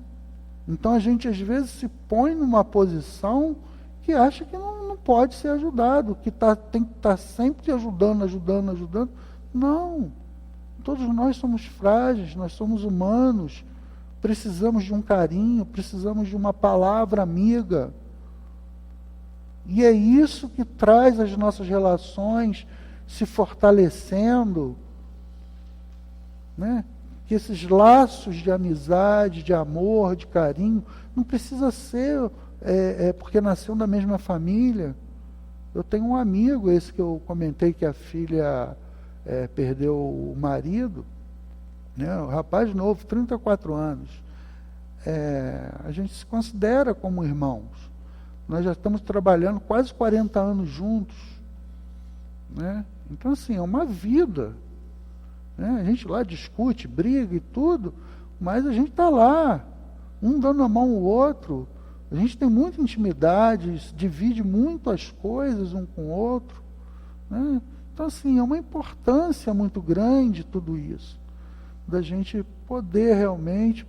Então a gente às vezes se põe numa posição que acha que não pode ser ajudado, que tem que estar sempre ajudando. Não, todos nós somos frágeis, nós somos humanos, precisamos de um carinho, precisamos de uma palavra amiga. E é isso que traz as nossas relações se fortalecendo, né? Que esses laços de amizade, de amor, de carinho, não precisa ser porque nasceu da mesma família. Eu tenho um amigo, esse que eu comentei que a filha perdeu o marido, né? Um rapaz novo, 34 anos. A gente se considera como irmãos. Nós já estamos trabalhando quase 40 anos juntos, né? Então, assim, é uma vida, né? A gente lá discute, briga e tudo, mas a gente está lá, um dando a mão ao outro. A gente tem muita intimidade, divide muito as coisas um com o outro, né? Então, assim, é uma importância muito grande tudo isso, da gente poder realmente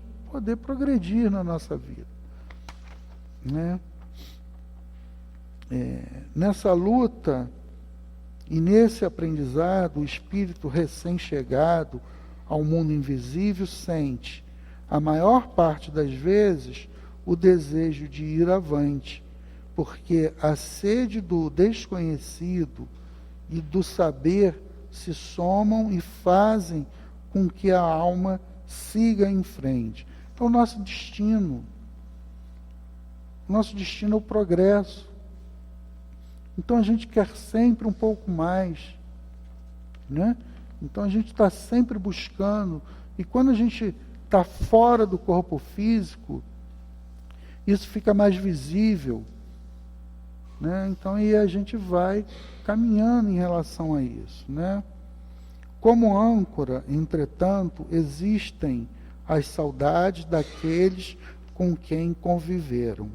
progredir na nossa vida, né? Nessa luta e nesse aprendizado, o espírito recém-chegado ao mundo invisível sente, a maior parte das vezes, o desejo de ir avante, porque a sede do desconhecido e do saber se somam e fazem com que a alma siga em frente. Então, nosso destino é o progresso. Então a gente quer sempre um pouco mais, né? Então a gente está sempre buscando, e quando a gente está fora do corpo físico, isso fica mais visível, né? Então e a gente vai caminhando em relação a isso, né? Como âncora, entretanto, existem as saudades daqueles com quem conviveram.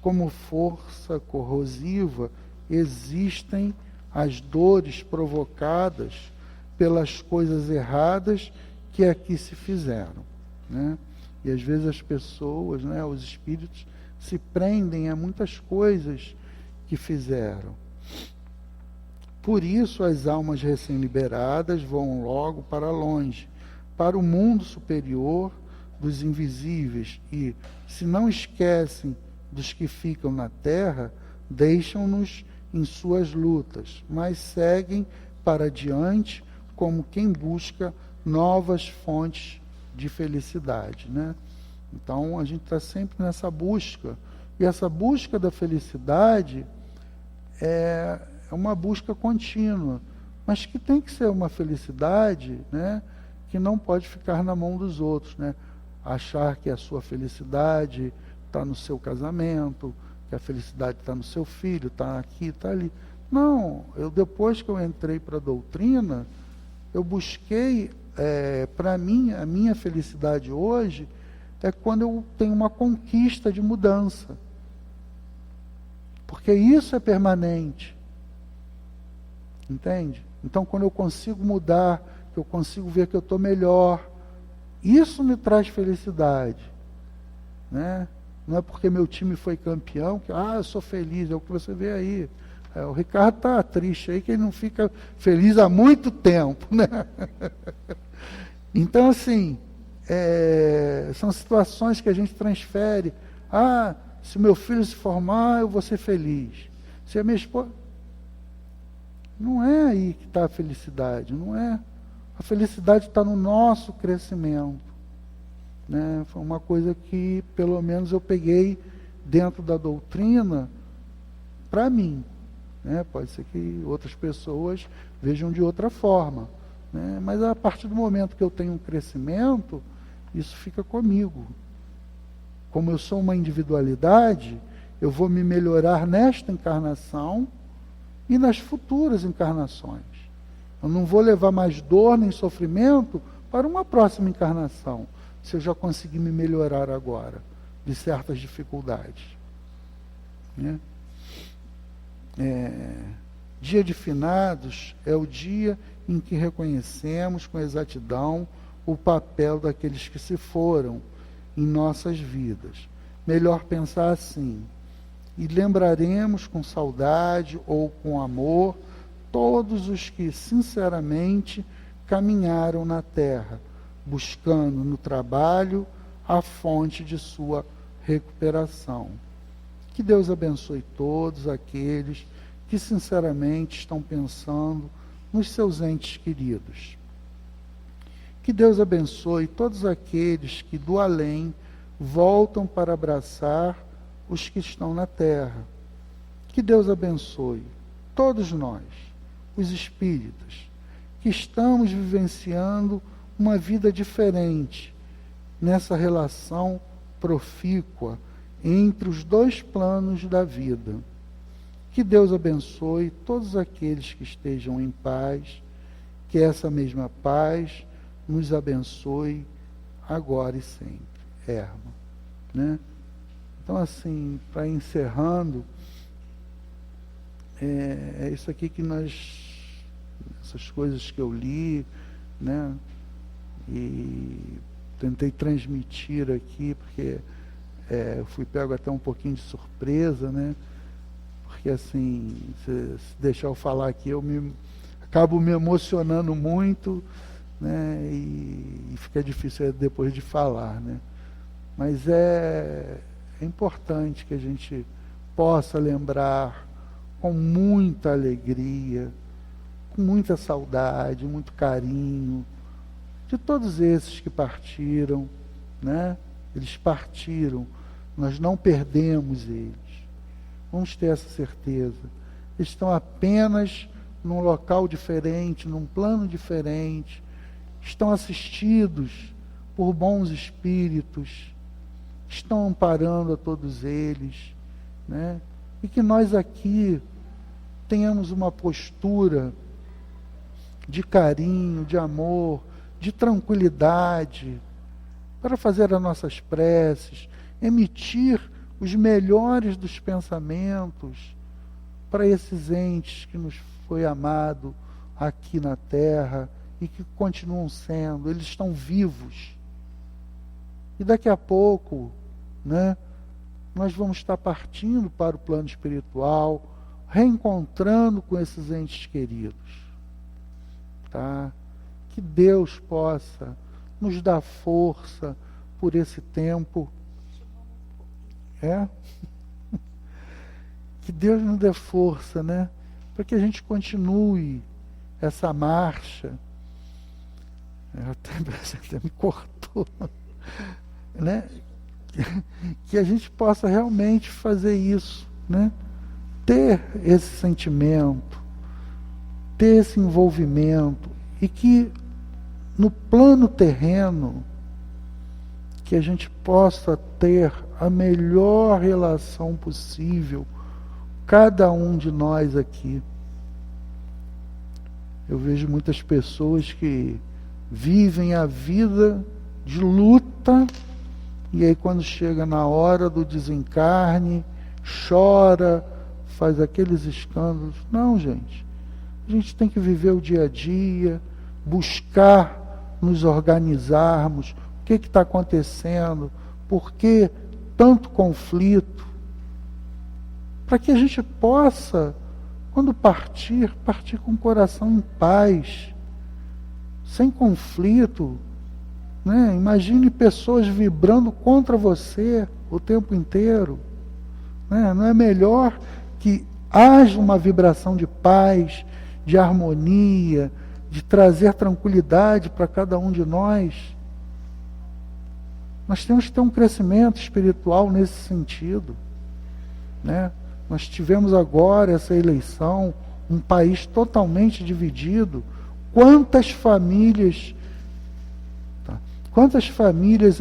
Como força corrosiva, existem as dores provocadas pelas coisas erradas que aqui se fizeram, né? E às vezes as pessoas, né, os espíritos, se prendem a muitas coisas que fizeram. Por isso as almas recém-liberadas vão logo para longe, para o mundo superior dos invisíveis, e, se não esquecem dos que ficam na terra, deixam-nos em suas lutas, mas seguem para diante como quem busca novas fontes de felicidade, né? Então a gente está sempre nessa busca, e essa busca da felicidade é uma busca contínua, mas que tem que ser uma felicidade, né, que não pode ficar na mão dos outros, né? Achar que a sua felicidade está no seu casamento, que a felicidade está no seu filho, está aqui, está ali. Não, depois que eu entrei para a doutrina, eu busquei, para mim, a minha felicidade hoje é quando eu tenho uma conquista de mudança. Porque isso é permanente. Entende? Então, quando eu consigo mudar, que eu consigo ver que eu estou melhor, isso me traz felicidade, né? Não é porque meu time foi campeão que, eu sou feliz, é o que você vê aí. O Ricardo está triste aí, que ele não fica feliz há muito tempo, né? Então, assim, são situações que a gente transfere. Se meu filho se formar, eu vou ser feliz. Se a minha esposa... Não é aí que está a felicidade, não é. A felicidade está no nosso crescimento, né? Foi uma coisa que, pelo menos, eu peguei dentro da doutrina para mim, né? Pode ser que outras pessoas vejam de outra forma, né? Mas a partir do momento que eu tenho um crescimento, isso fica comigo, Como eu sou uma individualidade, eu vou me melhorar nesta encarnação e nas futuras encarnações. Eu não vou levar mais dor nem sofrimento para uma próxima encarnação, se eu já conseguir me melhorar agora de certas dificuldades. Né? Dia de finados é o dia em que reconhecemos com exatidão o papel daqueles que se foram em nossas vidas. Melhor pensar assim: e lembraremos com saudade ou com amor todos os que sinceramente caminharam na terra, buscando no trabalho a fonte de sua recuperação. Que Deus abençoe todos aqueles que sinceramente estão pensando nos seus entes queridos. Que Deus abençoe todos aqueles que do além voltam para abraçar os que estão na terra. Que Deus abençoe todos nós, os espíritas, que estamos vivenciando uma vida diferente nessa relação profícua entre os dois planos da vida. Que Deus abençoe todos aqueles que estejam em paz, que essa mesma paz nos abençoe agora e sempre. Herma, né? Então, assim, para encerrando, é isso aqui que essas coisas que eu li, né? E tentei transmitir aqui, porque eu fui pego até um pouquinho de surpresa, né? Porque, assim, se deixar eu falar aqui, acabo me emocionando muito, né? E fica difícil depois de falar, né? Mas é importante que a gente possa lembrar com muita alegria, com muita saudade, muito carinho, de todos esses que partiram, né? Eles partiram, nós não perdemos eles. Vamos ter essa certeza. Eles estão apenas num local diferente, num plano diferente, estão assistidos por bons espíritos, estão amparando a todos eles, né? E que nós aqui tenhamos uma postura de carinho, de amor, de tranquilidade, para fazer as nossas preces, emitir os melhores dos pensamentos para esses entes que nos foi amado aqui na Terra e que continuam sendo, eles estão vivos. E daqui a pouco, né, nós vamos estar partindo para o plano espiritual, reencontrando com esses entes queridos. Tá? Que Deus possa nos dar força por esse tempo. Que Deus nos dê força, né? Para que a gente continue essa marcha. Até me cortou. Né? Que a gente possa realmente fazer isso, né? Ter esse sentimento, ter esse envolvimento, e que no plano terreno que a gente possa ter a melhor relação possível, cada um de nós aqui. Eu vejo muitas pessoas que vivem a vida de luta, e aí quando chega na hora do desencarne, chora, faz aqueles escândalos. Não, gente. A gente tem que viver o dia a dia, buscar nos organizarmos. O que está acontecendo? Por que tanto conflito? Para que a gente possa, quando partir com o coração em paz, sem conflito, né? Imagine pessoas vibrando contra você o tempo inteiro, né? Não é melhor que haja uma vibração de paz, de harmonia, de trazer tranquilidade para cada um de nós? Nós temos que ter um crescimento espiritual nesse sentido, né? Nós tivemos agora essa eleição, um país totalmente dividido. Quantas famílias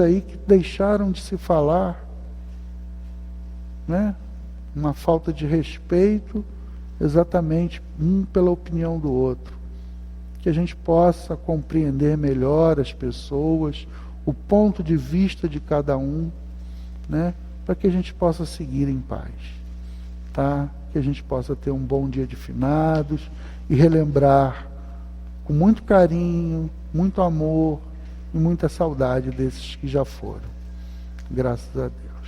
aí que deixaram de se falar, né? Uma falta de respeito, exatamente um pela opinião do outro. Que a gente possa compreender melhor as pessoas, o ponto de vista de cada um, né? Para que a gente possa seguir em paz, tá? Que a gente possa ter um bom dia de finados e relembrar com muito carinho, muito amor e muita saudade desses que já foram. Graças a Deus.